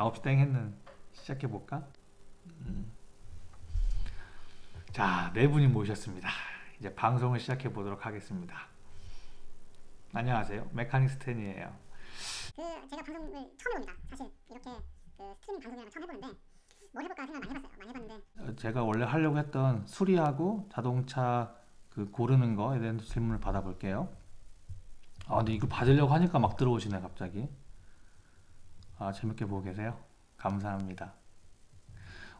9시 땡 했는 시작해볼까? 자, 네 분이 모셨습니다. 이제 방송을 시작해보도록 하겠습니다. 안녕하세요. 메카닉 스탠이에요. 제가 방송을 처음 해봅니다. 사실 이렇게 스트리밍 방송이랑 처음 해보는데 뭘 해볼까 생각 많이 해봤어요. 많이 해봤는데 제가 원래 하려고 했던 수리하고 자동차 그 고르는 거에 대한 질문을 받아볼게요. 근데 이거 받으려고 하니까 막 들어오시네 갑자기. 재밌게 보고 계세요? 감사합니다.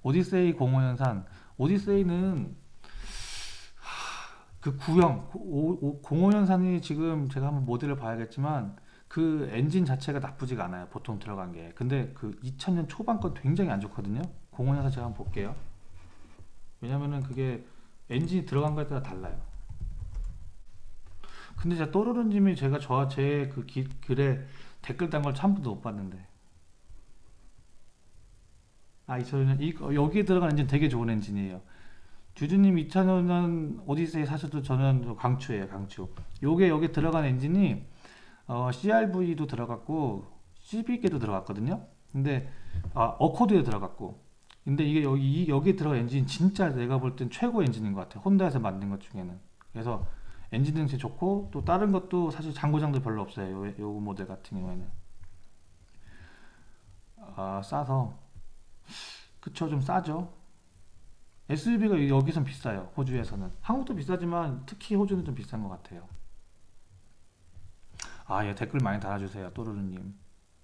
오디세이 공허연산. 오디세이는 그 구형 공허연산이 지금 제가 한번 모델을 봐야겠지만 그 엔진 자체가 나쁘지가 않아요. 보통 들어간 게. 근데 그 2000년 초반 건 굉장히 안 좋거든요. 공허연산 제가 한번 볼게요. 왜냐면은 그게 엔진이 들어간 거에 따라 달라요. 근데 제가 또르르님이 제가 제 그 글에 댓글 단 걸 참 못 봤는데. 2000년 여기에 들어간 엔진 되게 좋은 엔진이에요. 주주님 2000년 오디세이 사셔도 저는 강추예요. 강추. 요게 여기 들어간 엔진이 CRV도 들어갔고 CV계도 들어갔거든요. 근데 어코드에 들어갔고. 근데 이게 여기 들어간 엔진 진짜 내가 볼 땐 최고 엔진인 것 같아요. 혼다에서 만든 것 중에는. 그래서 엔진 능치 좋고 또 다른 것도 사실 장고장도 별로 없어요. 요 모델 같은 경우에는. 싸서 그쵸, 좀 싸죠. SUV가 여기선 비싸요. 호주에서는. 한국도 비싸지만 특히 호주는 좀 비싼 것 같아요. 예, 댓글 많이 달아주세요. 또르르님.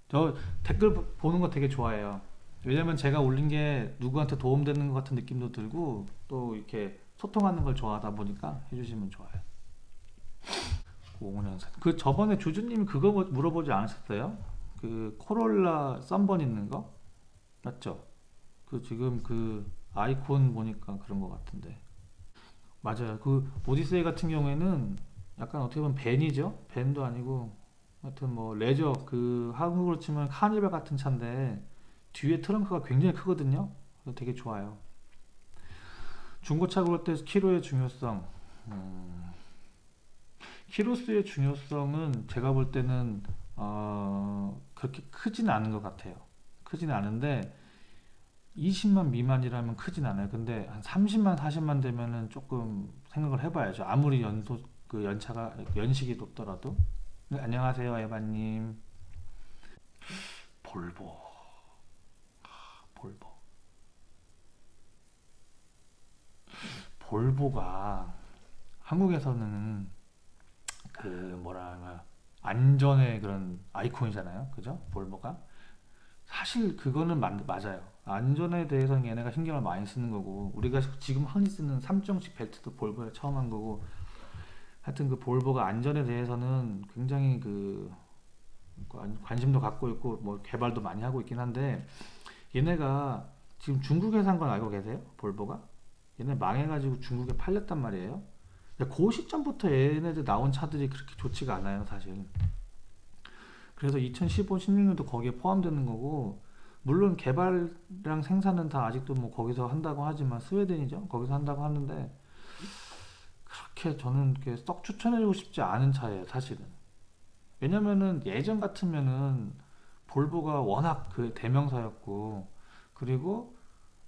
저 댓글 보는 거 되게 좋아해요. 왜냐면 제가 올린 게 누구한테 도움되는 것 같은 느낌도 들고 또 이렇게 소통하는 걸 좋아하다 보니까 해주시면 좋아요. 5년산. 그 저번에 주주님이 그거 물어보지 않으셨어요? 그 코롤라 썬번 있는 거? 맞죠? 그 지금 그 아이콘 보니까 그런 것 같은데. 맞아요. 그 오디세이 같은 경우에는 약간 어떻게 보면 밴이죠. 밴도 아니고 하여튼 뭐 레저 그 한국으로 치면 카니발 같은 차인데 뒤에 트렁크가 굉장히 크거든요. 그래서 되게 좋아요. 중고차 고를 때 키로의 중요성. 키로수의 중요성은 제가 볼 때는 그렇게 크진 않은 것 같아요. 크진 않은데 20만 미만이라면 크진 않아요. 근데 한 30만, 40만 되면은 조금 생각을 해봐야죠. 아무리 그 연식이 높더라도. 네, 안녕하세요, 에바님. 볼보. 볼보. 볼보가 한국에서는 그 뭐랄까 안전의 그런 아이콘이잖아요. 그죠? 볼보가. 사실 그거는 맞아요. 안전에 대해서는 얘네가 신경을 많이 쓰는 거고 우리가 지금 흔히 쓰는 3정식 벨트도 볼보에 처음 한 거고 하여튼 그 볼보가 안전에 대해서는 굉장히 그 관심도 갖고 있고 뭐 개발도 많이 하고 있긴 한데 얘네가 지금 중국에 산 건 알고 계세요? 볼보가? 얘네 망해가지고 중국에 팔렸단 말이에요. 근데 그 시점부터 얘네들 나온 차들이 그렇게 좋지가 않아요, 사실. 그래서 2015, 16년도 거기에 포함되는 거고 물론 개발이랑 생산은 다 아직도 뭐 거기서 한다고 하지만 스웨덴이죠. 거기서 한다고 하는데 그렇게 저는 썩 추천해주고 싶지 않은 차예요, 사실은. 왜냐면은 예전 같으면은 볼보가 워낙 그 대명사였고 그리고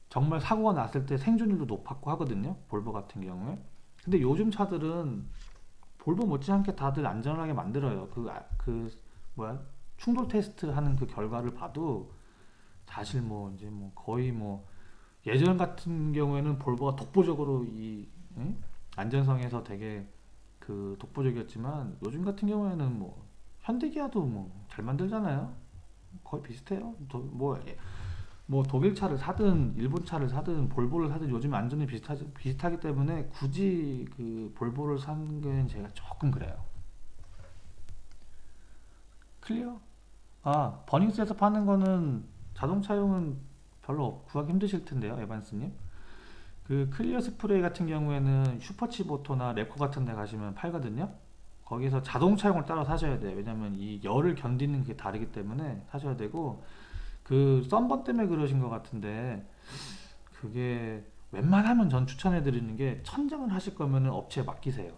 정말 사고가 났을 때 생존율도 높았고 하거든요. 볼보 같은 경우에. 근데 요즘 차들은 볼보 못지않게 다들 안전하게 만들어요. 뭐야 충돌 테스트 하는 그 결과를 봐도 사실 뭐 이제 뭐 거의 뭐 예전 같은 경우에는 볼보가 독보적으로 안전성에서 되게 그 독보적이었지만 요즘 같은 경우에는 뭐 현대기아도 뭐 잘 만들잖아요. 거의 비슷해요. 뭐 독일 차를 사든 일본 차를 사든 볼보를 사든 요즘 안전이 비슷하기 때문에 굳이 그 볼보를 사는 게 제가 조금 그래요. 클리어? 버닝스에서 파는 거는 자동차용은 별로 구하기 힘드실 텐데요, 에반스님. 그 클리어 스프레이 같은 경우에는 슈퍼칩 오토나 랩코 같은 데 가시면 팔거든요. 거기서 자동차용을 따로 사셔야 돼요. 왜냐면 이 열을 견디는 게 다르기 때문에 사셔야 되고 그 썬번 때문에 그러신 것 같은데 그게 웬만하면 전 추천해 드리는 게 천장을 하실 거면은 업체에 맡기세요.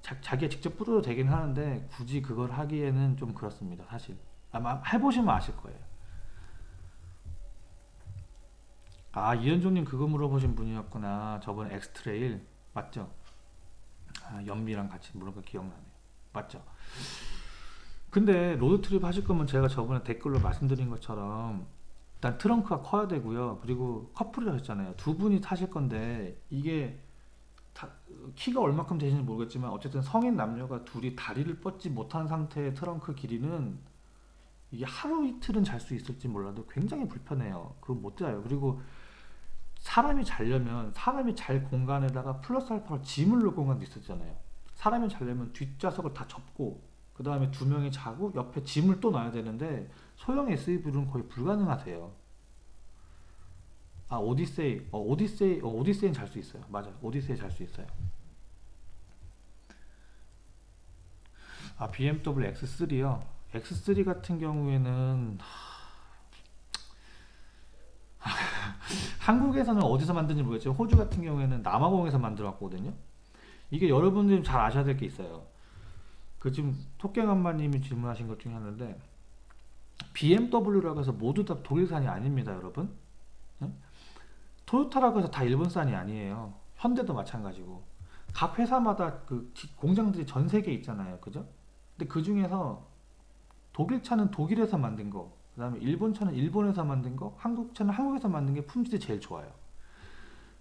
자기가 직접 뿌려도 되긴 하는데 굳이 그걸 하기에는 좀 그렇습니다, 사실. 아마 해보시면 아실 거예요. 아, 이현종님 그거 물어보신 분이었구나. 저번 엑스트레일 맞죠? 아, 연비랑 같이 물어본 거 기억나네요. 맞죠? 근데 로드트립 하실 거면 제가 저번에 댓글로 말씀드린 것처럼 일단 트렁크가 커야 되고요. 그리고 커플을 하셨잖아요. 두 분이 타실 건데 이게 키가 얼마큼 되시는지 모르겠지만 어쨌든 성인 남녀가 둘이 다리를 뻗지 못한 상태의 트렁크 길이는 이게 하루 이틀은 잘 수 있을지 몰라도 굉장히 불편해요. 그거 못 자요. 그리고 사람이 자려면 사람이 잘 공간에다가 플러스 알파로 짐을 넣을 공간도 있었잖아요. 사람이 자려면 뒷좌석을 다 접고 그 다음에 두 명이 자고 옆에 짐을 또 놔야 되는데 소형 SUV는 거의 불가능하세요. 아, 오디세이는 잘 수 있어요. 맞아요. 오디세이 잘 수 있어요. 아, BMW X3요. X3 같은 경우에는 한국에서는 어디서 만드는지 모르겠지만 호주 같은 경우에는 남아공에서 만들어 왔거든요. 이게 여러분들이 잘 아셔야 될 게 있어요. 그 지금 토깽엄마님이 질문하신 것 중에 하나인데 BMW라고 해서 모두 다 독일산이 아닙니다, 여러분. 응? 토요타라고 해서 다 일본산이 아니에요. 현대도 마찬가지고 각 회사마다 그 공장들이 전 세계에 있잖아요, 그죠? 근데 그 중에서 독일 차는 독일에서 만든 거, 그 다음에 일본 차는 일본에서 만든 거, 한국 차는 한국에서 만든 게 품질이 제일 좋아요.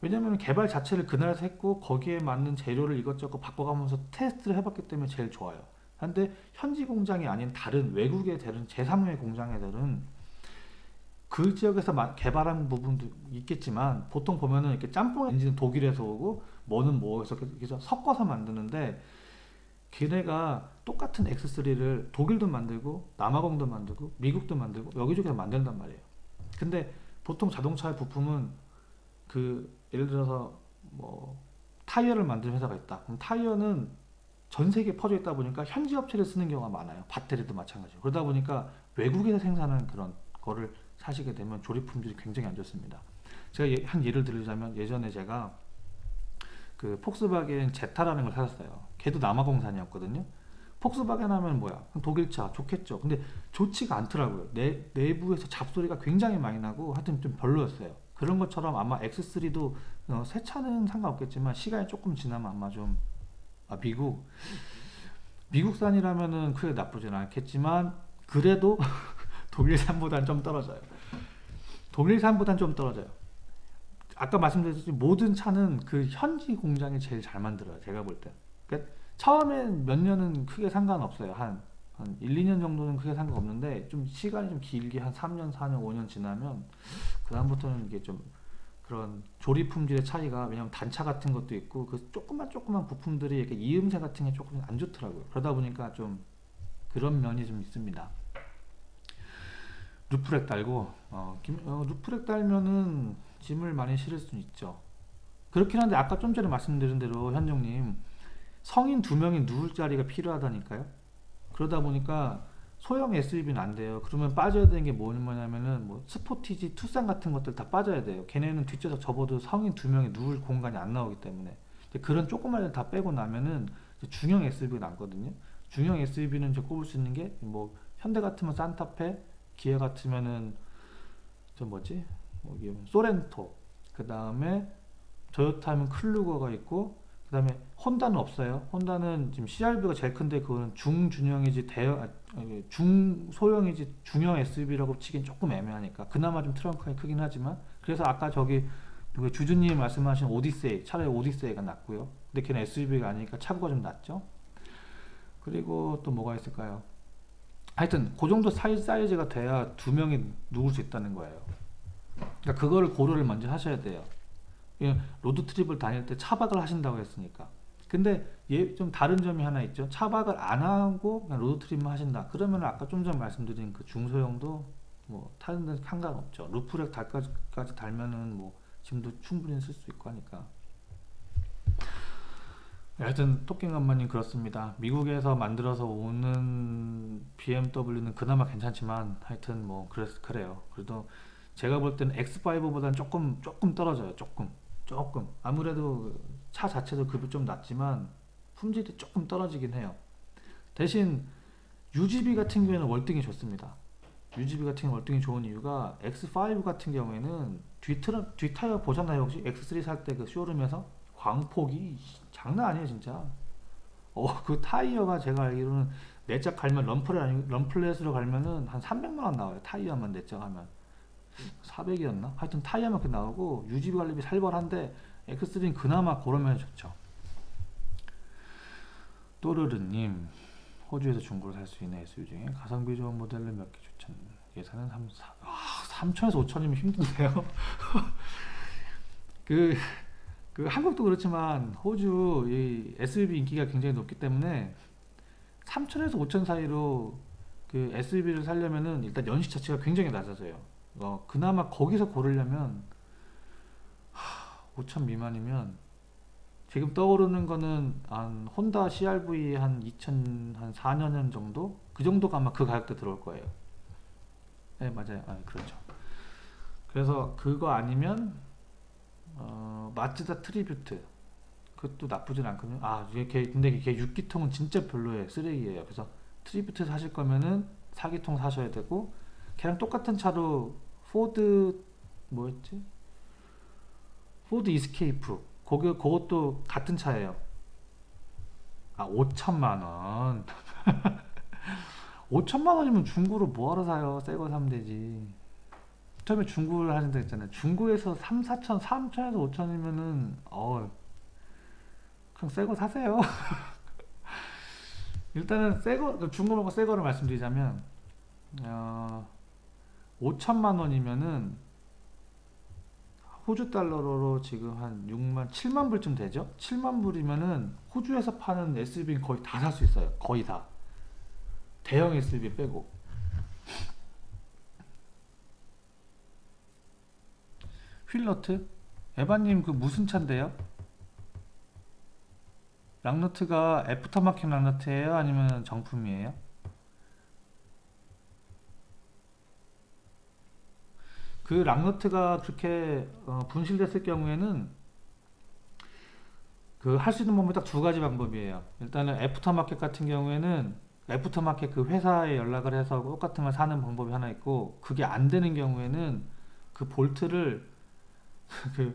왜냐면 개발 자체를 그 나라에서 했고 거기에 맞는 재료를 이것저것 바꿔가면서 테스트를 해봤기 때문에 제일 좋아요. 근데 현지 공장이 아닌 다른 외국의 다른 제3의 공장애들은 그 지역에서 개발한 부분도 있겠지만 보통 보면은 이렇게 짬뽕 엔진은 독일에서 오고 뭐는 뭐에서 이렇게 섞어서 만드는데 걔네가 똑같은 X3를 독일도 만들고 남아공도 만들고 미국도 만들고 여기저기서 만든단 말이에요. 근데 보통 자동차의 부품은 그 예를 들어서 뭐 타이어를 만드는 회사가 있다. 그럼 타이어는 전 세계에 퍼져 있다 보니까 현지 업체를 쓰는 경우가 많아요. 배터리도 마찬가지고. 그러다 보니까 외국에서 생산하는 그런 거를 사시게 되면 조립 품질이 굉장히 안 좋습니다. 제가 한 예를 들자면 예전에 제가 그 폭스바겐 제타라는 걸 샀어요. 걔도 남아공산이었거든요. 폭스바겐 하면 뭐야? 독일차 좋겠죠. 근데 좋지가 않더라고요. 내부에서 잡소리가 굉장히 많이 나고 하여튼 좀 별로였어요. 그런 것처럼 아마 X3도 새 차는 상관없겠지만 시간이 조금 지나면 아마 좀 미국산이라면은 크게 나쁘진 않겠지만 그래도 독일산보단 좀 떨어져요. 독일산보단 좀 떨어져요. 아까 말씀드렸듯이 모든 차는 그 현지 공장이 제일 잘 만들어요. 제가 볼 때. 그러니까 처음에 몇 년은 크게 상관없어요. 한 1, 2년 정도는 크게 상관없는데 좀 시간이 좀 길게 한 3년, 4년, 5년 지나면 그 다음부터는 이게 좀 그런 조립 품질의 차이가 왜냐면 단차 같은 것도 있고 그 조그만 부품들이 이렇게 이음새 같은 게 조금 안 좋더라고요. 그러다 보니까 좀 그런 면이 좀 있습니다. 루프렉 달고 루프렉 달면은 짐을 많이 실을 수는 있죠. 그렇긴 한데 아까 좀 전에 말씀드린 대로 현정님 성인 2명이 누울 자리가 필요하다니까요. 그러다 보니까 소형 SUV는 안 돼요. 그러면 빠져야 되는 게 뭐냐면은 뭐 스포티지, 투싼 같은 것들 다 빠져야 돼요. 걔네는 뒷좌석 접어도 성인 2명이 누울 공간이 안 나오기 때문에 그런 조그만 애 다 빼고 나면은 중형 SUV가 남거든요. 중형 SUV는 이제 꼽을 수 있는 게 뭐 현대 같으면 산타페, 기아 같으면은 저 뭐지? 소렌토. 그 다음에 토요타면 클루거가 있고 그 다음에 혼다는 없어요. 혼다는 지금 CR-V가 제일 큰데 그거는 중중형이지 중소형이지 중형 SUV라고 치긴 조금 애매하니까 그나마 좀 트렁크가 크긴 하지만 그래서 아까 저기 주주님이 말씀하신 오디세이 차라리 오디세이가 낫고요. 근데 걔는 SUV가 아니니까 차고가 좀 낫죠. 그리고 또 뭐가 있을까요? 하여튼 그 정도 사이즈가 돼야 2명이 누울 수 있다는 거예요. 그러니까 그거를 고려를 먼저 하셔야 돼요. 로드트립을 다닐 때 차박을 하신다고 했으니까. 근데 좀 다른 점이 하나 있죠. 차박을 안 하고 그냥 로드트립만 하신다. 그러면 아까 좀 전에 말씀드린 그 중소형도 뭐 타는 데 상관없죠. 루프렉 달까지 달면은 뭐 짐도 충분히 쓸 수 있고 하니까. 하여튼 토킹엄마님 그렇습니다. 미국에서 만들어서 오는 BMW는 그나마 괜찮지만 하여튼 뭐 그래요. 그래도 제가 볼 때는 X5보다는 조금 떨어져요. 조금 아무래도 차 자체도 급이 좀 낮지만 품질이 조금 떨어지긴 해요. 대신 UGB 같은 경우에는 월등히 좋습니다. UGB 같은 경우 월등히 좋은 이유가 X5 같은 경우에는 뒤 타이어 보셨나요 혹시? X3 살 때 그 쇼룸에서 광폭이 장난 아니에요 진짜. 그 타이어가 제가 알기로는 내짝 갈면 럼플렛으로 갈면은 한 300만 원 나와요. 타이어만 내짝 하면 400이었나? 하여튼 타이어만 그 나오고 UGB 관리비 살벌한데 X3는 그나마 그런 면이 좋죠. 또르르님, 호주에서 중고로 살 수 있는 SUV 중에 가성비 좋은 모델을 몇 개 추천. 예산은 3천에서 5천이면 힘든데요. 그, 한국도 그렇지만 호주 이 SUV 인기가 굉장히 높기 때문에 3천에서 5천 사이로 그 SUV를 사려면은 일단 연식 자체가 굉장히 낮아져요. 그나마 거기서 고르려면 5천 미만이면 지금 떠오르는 거는 한 혼다 CR-V 한 2004년 정도? 그 정도가 아마 그 가격대 들어올 거예요. 네, 맞아요. 그렇죠. 그래서 그거 아니면 마츠다 트리뷰트. 그것도 나쁘진 않거든요. 근데 이게 6기통은 진짜 별로예요. 쓰레기예요. 그래서 트리뷰트 사실 거면은 4기통 사셔야 되고, 걔랑 똑같은 차로 포드 뭐였지? 포드 이스케이프. 그것도 같은 차예요. 5천만 원. 5천만 원이면 중고로 뭐하러 사요? 새 거 사면 되지. 처음에 중고를 하신다 했잖아요. 중고에서 3, 4천, 3천에서 5천이면은 그냥 새 거 사세요. 일단은 중고 말고 새 거를 말씀드리자면 5천만 원이면은 호주 달러로 지금 한 6만, 7만 불쯤 되죠? 7만 불이면은 호주에서 파는 SUV는 거의 다 살 수 있어요. 거의 다. 대형 SUV 빼고. 휠너트? 에바님 그 무슨 차인데요? 락너트가 애프터마켓 락너트예요? 아니면 정품이에요? 그 락너트가 그렇게 분실됐을 경우에는 그 할 수 있는 방법이 딱 두 가지 방법이에요. 일단은 애프터마켓 같은 경우에는 애프터마켓 그 회사에 연락을 해서 똑같은 걸 사는 방법이 하나 있고, 그게 안 되는 경우에는 그 볼트를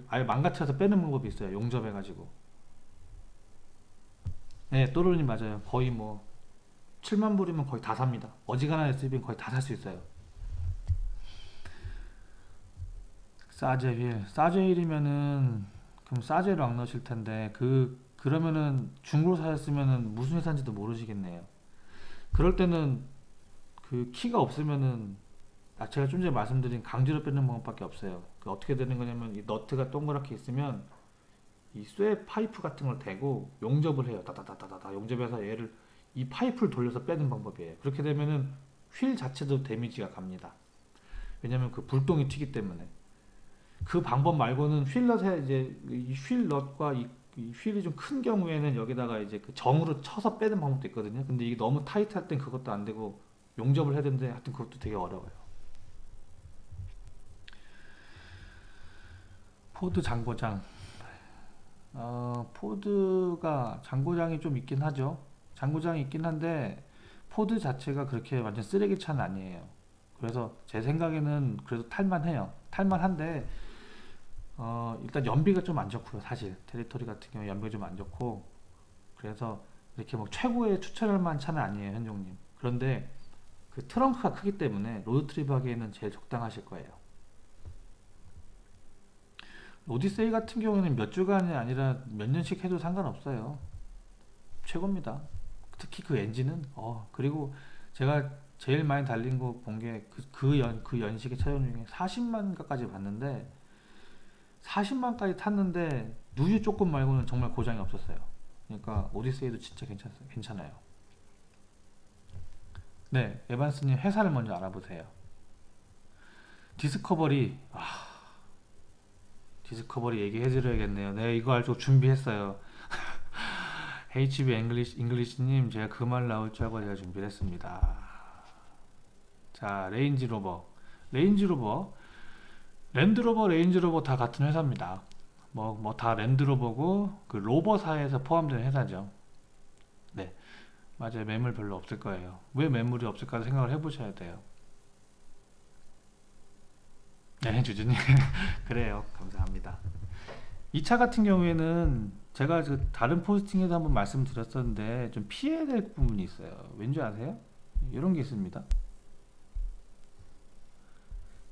아예 망가뜨려서 빼는 방법이 있어요. 용접해가지고. 네, 또르님 맞아요. 거의 7만 불이면 거의 다 삽니다. 어지간한 SUV는 거의 다 살 수 있어요. 사제 휠. 사제 휠이면은 그럼 사제로 안 넣으실 텐데 그러면은 중고로 사셨으면은 무슨 회사인지도 모르시겠네요. 그럴 때는 그 키가 없으면은 제가 좀 전에 말씀드린 강제로 빼는 방법밖에 없어요. 어떻게 되는 거냐면 이 너트가 동그랗게 있으면 이 쇠 파이프 같은 걸 대고 용접을 해요. 다다다다다 용접해서 얘를 이 파이프를 돌려서 빼는 방법이에요. 그렇게 되면은 휠 자체도 데미지가 갑니다. 왜냐면 그 불똥이 튀기 때문에. 그 방법 말고는 휠넛에 이제 이 휠넛과 이 휠이 좀 큰 경우에는 여기다가 이제 그 정으로 쳐서 빼는 방법도 있거든요. 근데 이게 너무 타이트할 땐 그것도 안 되고 용접을 해야 되는데 하여튼 그것도 되게 어려워요. 포드 장고장. 포드가 장고장이 좀 있긴 하죠. 장고장이 있긴 한데 포드 자체가 그렇게 완전 쓰레기 차는 아니에요. 그래서 제 생각에는 그래도 탈만해요. 탈만한데 일단 연비가 좀 안 좋고요. 사실 테리토리 같은 경우 연비가 좀 안 좋고, 그래서 이렇게 최고의 추천할 만한 차는 아니에요, 현종님. 그런데 그 트렁크가 크기 때문에 로드트립 하기에는 제일 적당하실 거예요. 오디세이 같은 경우에는 몇 주간이 아니라 몇 년씩 해도 상관없어요. 최고입니다. 특히 그 엔진은 그리고 제가 제일 많이 달린 거 본 게 그 연식의 차량 중에 40만까지 봤는데, 40만까지 탔는데 누유 조금 말고는 정말 고장이 없었어요. 그러니까 오디세이도 진짜 괜찮아요. 네, 에반스님 회사를 먼저 알아보세요. 디스커버리. 디스커버리 얘기해드려야겠네요. 네, 이거 알고 준비했어요. HB 잉글리시님, 제가 그 말 나올 줄 알고 제가 준비를 했습니다. 자, 레인지로버, 랜드로버, 레인지로버 다 같은 회사입니다. 다 랜드로버고 그 로버사에서 포함된 회사죠. 네, 맞아요. 매물 별로 없을 거예요. 왜 매물이 없을까 생각을 해보셔야 돼요. 네, 주주님. 그래요. 감사합니다. 이 차 같은 경우에는 제가 그 다른 포스팅에서 한번 말씀드렸었는데 좀 피해야 될 부분이 있어요. 왠지 아세요? 이런 게 있습니다.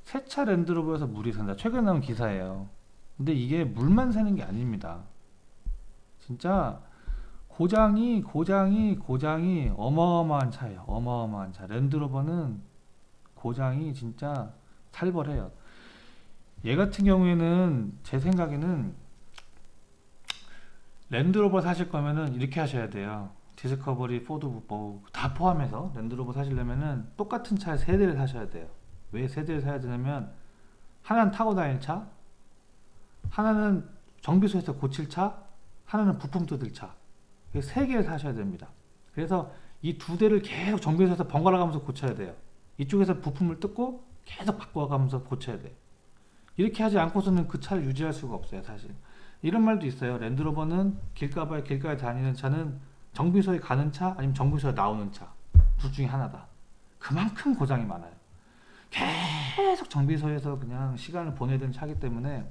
새 차 랜드로버에서 물이 샌다. 최근에 나온 기사예요. 근데 이게 물만 새는 게 아닙니다. 진짜 고장이 어마어마한 차예요. 어마어마한 차. 랜드로버는 고장이 진짜 살벌해요. 얘 같은 경우에는 제 생각에는 랜드로버 사실 거면은 이렇게 하셔야 돼요. 디스커버리, 포드, 뭐 다 포함해서 랜드로버 사시려면은 똑같은 차에 세 대를 사셔야 돼요. 왜 세 대를 사야 되냐면 하나는 타고 다닐 차, 하나는 정비소에서 고칠 차, 하나는 부품 뜯을 차. 세 개를 사셔야 됩니다. 그래서 이 두 대를 계속 정비소에서 번갈아 가면서 고쳐야 돼요. 이쪽에서 부품을 뜯고 계속 바꿔가면서 고쳐야 돼요. 이렇게 하지 않고서는 그 차를 유지할 수가 없어요, 사실. 이런 말도 있어요. 랜드로버는 길가에 다니는 차는 정비소에 가는 차 아니면 정비소에 나오는 차 둘 중에 하나다. 그만큼 고장이 많아요. 계속 정비소에서 그냥 시간을 보내야 되는 차기 때문에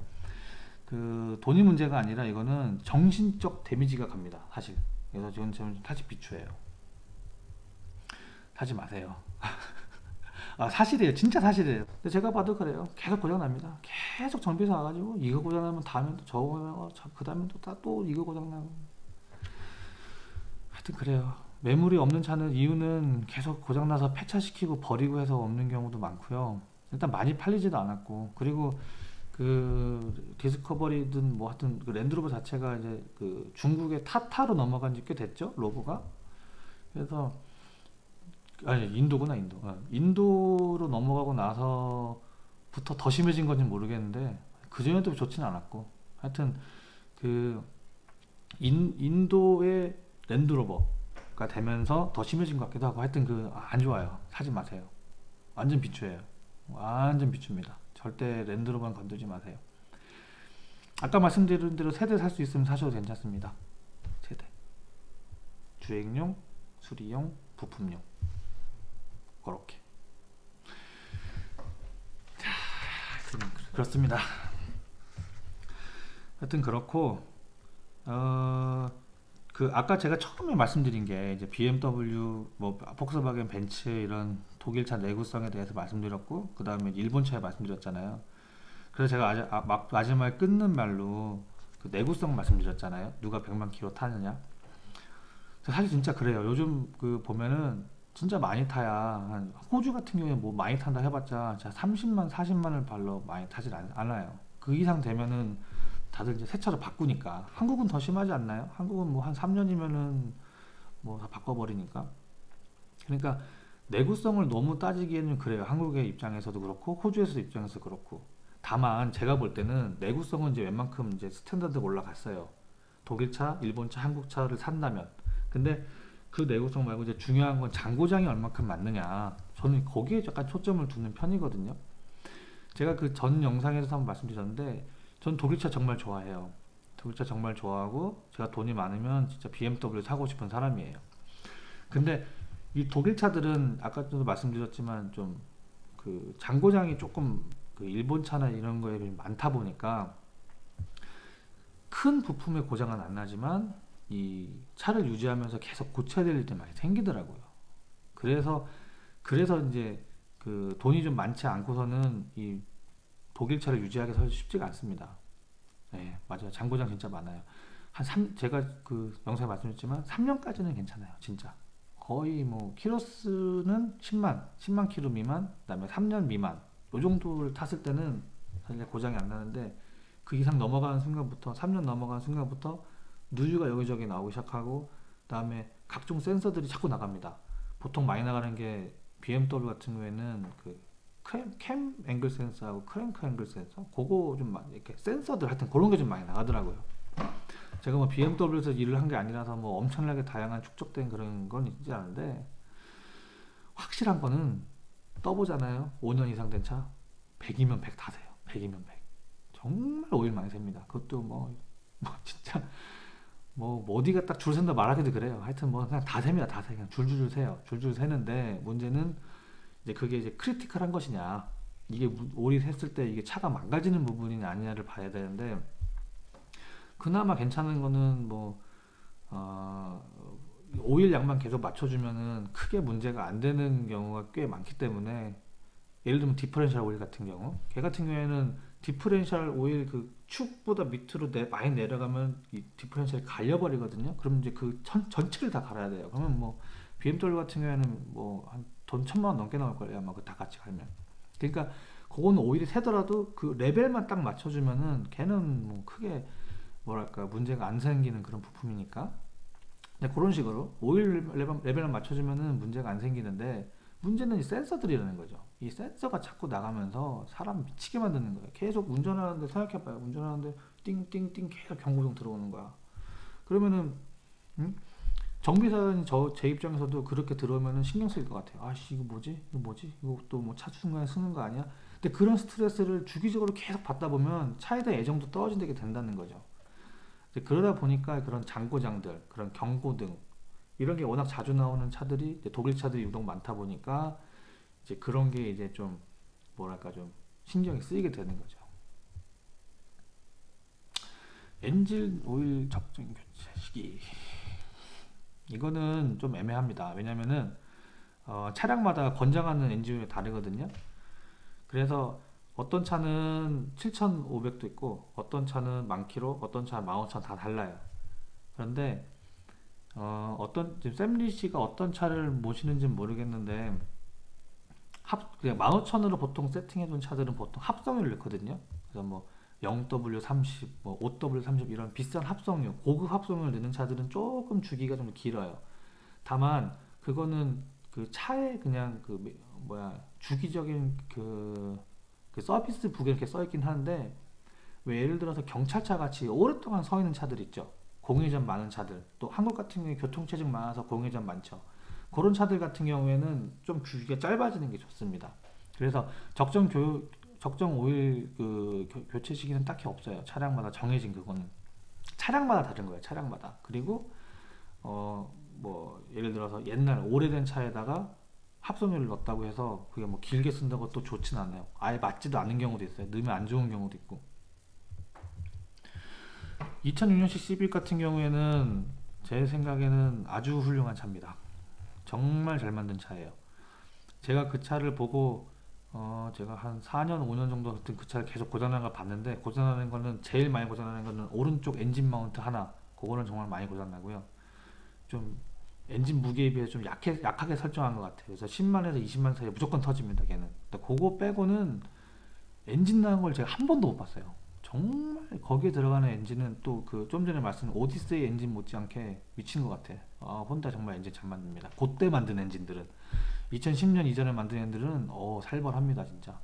그 돈이 문제가 아니라 이거는 정신적 데미지가 갑니다, 사실. 그래서 지금 사실 비추해요. 사지 마세요. 아, 사실이에요. 진짜 사실이에요. 근데 제가 봐도 그래요. 계속 고장납니다. 계속 정비소 와가지고 이거 고장나면 다음엔 또 저거 고장나고 그 다음엔 또 이거 고장나고. 하여튼 그래요. 매물이 없는 차는 이유는 계속 고장나서 폐차시키고 버리고 해서 없는 경우도 많고요. 일단 많이 팔리지도 않았고, 그리고 그 디스커버리든 뭐 하여튼 그 랜드로버 자체가 이제 그 중국의 타타로 넘어간 지 꽤 됐죠, 로고가. 그래서 아니 인도구나, 인도. 인도로 넘어가고 나서부터 더 심해진 건지 모르겠는데 그 전에도 좋지는 않았고, 하여튼 그 인도의 랜드로버가 되면서 더 심해진 것 같기도 하고, 하여튼 그 안 좋아요. 사지 마세요. 완전 비추예요. 완전 비춥니다. 절대 랜드로버는 건들지 마세요. 아까 말씀드린 대로 세대 살 수 있으면 사셔도 괜찮습니다. 세대. 주행용, 수리용, 부품용. 그렇게. 자, 그렇습니다. 하여튼 그렇고, 그 아까 제가 처음에 말씀드린 게 이제 BMW, 뭐 폭스바겐 벤츠 이런 독일차 내구성에 대해서 말씀드렸고, 그 다음에 일본차에 말씀드렸잖아요. 그래서 제가 마지막에 끊는 말로 그 내구성 말씀드렸잖아요. 누가 100만 킬로 타느냐. 사실 진짜 그래요. 요즘 그 보면은 진짜 많이 타야, 한 호주 같은 경우에 뭐 많이 탄다 해봤자 30만 40만을 발로 많이 타질 않아요. 그 이상 되면은 다들 이제 새 차로 바꾸니까. 한국은 더 심하지 않나요? 한국은 뭐 한 3년이면은 뭐 다 바꿔버리니까. 그러니까 내구성을 너무 따지기에는 그래요. 한국의 입장에서도 그렇고 호주에서도 입장에서 그렇고. 다만 제가 볼 때는 내구성은 이제 웬만큼 이제 스탠다드가 올라갔어요. 독일차, 일본차, 한국차를 산다면. 근데 그 내구성 말고 이제 중요한 건 장고장이 얼마큼 맞느냐. 저는 거기에 약간 초점을 두는 편이거든요. 제가 그 전 영상에서 한번 말씀드렸는데, 전 독일차 정말 좋아해요. 독일차 정말 좋아하고, 제가 돈이 많으면 진짜 BMW 사고 싶은 사람이에요. 근데 이 독일차들은 아까도 말씀드렸지만 좀 그 장고장이 조금 그 일본차나 이런 거에 비해 많다 보니까 큰 부품의 고장은 안 나지만 이 차를 유지하면서 계속 고쳐야 될 일들이 많이 생기더라고요. 그래서 이제 그 돈이 좀 많지 않고서는 이 독일차를 유지하기 쉽지가 않습니다. 네, 맞아요. 장고장 진짜 많아요. 제가 그 영상에 말씀드렸지만 3년까지는 괜찮아요. 진짜. 거의 뭐 키로수는 10만 킬로 미만, 그다음에 3년 미만 요 정도를 탔을 때는 사실 고장이 안 나는데, 그 이상 넘어가는 순간부터, 3년 넘어가는 순간부터 누유가 여기저기 나오기 시작하고, 그다음에 각종 센서들이 자꾸 나갑니다. 보통 많이 나가는 게 BMW 같은 경우에는 그 캠 앵글 센서하고 크랭크 앵글 센서, 그거 좀 이렇게 센서들, 하여튼 그런 게 좀 많이 나가더라고요. 제가 뭐 BMW에서 일을 한 게 아니라서 뭐 엄청나게 다양한 축적된 그런 건 있지 않은데, 확실한 거는 떠보잖아요. 5년 이상 된 차 100이면 100 타세요. 100이면 100. 정말 오일 많이 셉니다. 그것도 뭐 진짜 뭐 어디가 딱 줄 센다 말하기도 그래요. 하여튼 뭐 그냥 다 셉니다. 그냥 줄줄 세요. 줄줄 세는데, 문제는 이제 그게 이제 크리티컬한 것이냐, 이게 오일 했을 때 이게 차가 망가지는 부분이냐 아니냐를 봐야 되는데, 그나마 괜찮은 거는 뭐 오일 양만 계속 맞춰주면은 크게 문제가 안 되는 경우가 꽤 많기 때문에, 예를 들면 디퍼렌셜 오일 같은 경우, 걔 같은 경우에는 디퍼렌셜 오일 그 축보다 밑으로 많이 내려가면 이 디퍼렌셜이 갈려버리거든요. 그럼 이제 그 전체를 다 갈아야 돼요. 그러면 뭐 BMW 같은 경우에는 뭐 한 돈 1,000만 원 넘게 나올 거예요, 아마 그 다 같이 갈면. 그러니까 그거는 오일이 세더라도 그 레벨만 딱 맞춰주면은 걔는 뭐 크게 뭐랄까 문제가 안 생기는 그런 부품이니까. 네, 그런 식으로 오일 레벨만 맞춰주면은 문제가 안 생기는데, 문제는 이 센서들이라는 거죠. 이 센서가 자꾸 나가면서 사람 미치게 만드는 거예요. 계속 운전하는데, 생각해봐요. 운전하는데 띵띵띵 계속 경고등 들어오는 거야. 그러면은 정비사는 제 입장에서도 그렇게 들어오면은 신경 쓸 것 같아요. 아씨, 이거 뭐지? 이거 뭐지? 이거 또 뭐 차 중간에 쓰는 거 아니야? 근데 그런 스트레스를 주기적으로 계속 받다 보면 차에 대한 애정도 떨어지게 된다는 거죠. 그러다 보니까 그런 장고장들, 그런 경고등 이런 게 워낙 자주 나오는 차들이, 이제 독일 차들이 유독 많다 보니까 이제 그런 게 이제 좀 뭐랄까 좀 신경이 쓰이게 되는 거죠. 엔진 오일 적정 교체 시기, 이거는 좀 애매합니다. 왜냐면은 차량마다 권장하는 엔진 오일이 다르거든요. 그래서 어떤 차는 7,500도 있고, 어떤 차는 10,000km, 어떤 차는 15,000 다 달라요. 그런데 지금 샘리 씨가 어떤 차를 모시는지는 모르겠는데, 그냥 15,000으로 보통 세팅해둔 차들은 보통 합성유를 넣거든요. 그래서 뭐 0W30, 뭐 5W30 이런 비싼 합성유, 고급 합성유를 넣는 차들은 조금 주기가 좀 길어요. 다만 그거는 그 차에 그냥 주기적인 그 서비스북에 이렇게 써있긴 한데, 왜 예를 들어서 경찰차 같이 오랫동안 서 있는 차들 있죠. 공회전 많은 차들, 또 한국 같은 경우에 교통체증 많아서 공회전 많죠. 그런 차들 같은 경우에는 좀 주기가 짧아지는 게 좋습니다. 그래서 적정 오일 교체 시기는 딱히 없어요. 차량마다 정해진, 그거는 차량마다 다른 거예요. 차량마다. 그리고 뭐 예를 들어서 옛날 오래된 차에다가 합성유를 넣었다고 해서 그게 뭐 길게 쓴다고 또 좋진 않아요. 아예 맞지도 않는 경우도 있어요. 넣으면 안 좋은 경우도 있고. 2006년식 시빅 같은 경우에는 제 생각에는 아주 훌륭한 차입니다. 정말 잘 만든 차예요. 제가 그 차를 보고 제가 한 4년 5년 정도 그 차를 계속 고장난 걸 봤는데, 고장나는 거는 제일 많이 고장나는 거는 오른쪽 엔진 마운트 하나, 그거는 정말 많이 고장나고요. 좀 엔진 무게에 비해 좀 약하게 설정한 것 같아요. 그래서 10만에서 20만 사이에 무조건 터집니다, 걔는. 근데 그거 빼고는 엔진 나은 걸 제가 한 번도 못 봤어요. 정말 거기에 들어가는 엔진은 또 그 좀 전에 말씀드린 오디세이 엔진 못지않게 미친 것 같아. 혼다 정말 엔진 잘 만듭니다. 그때 만든 엔진들은, 2010년 이전에 만든 엔진들은 살벌합니다, 진짜.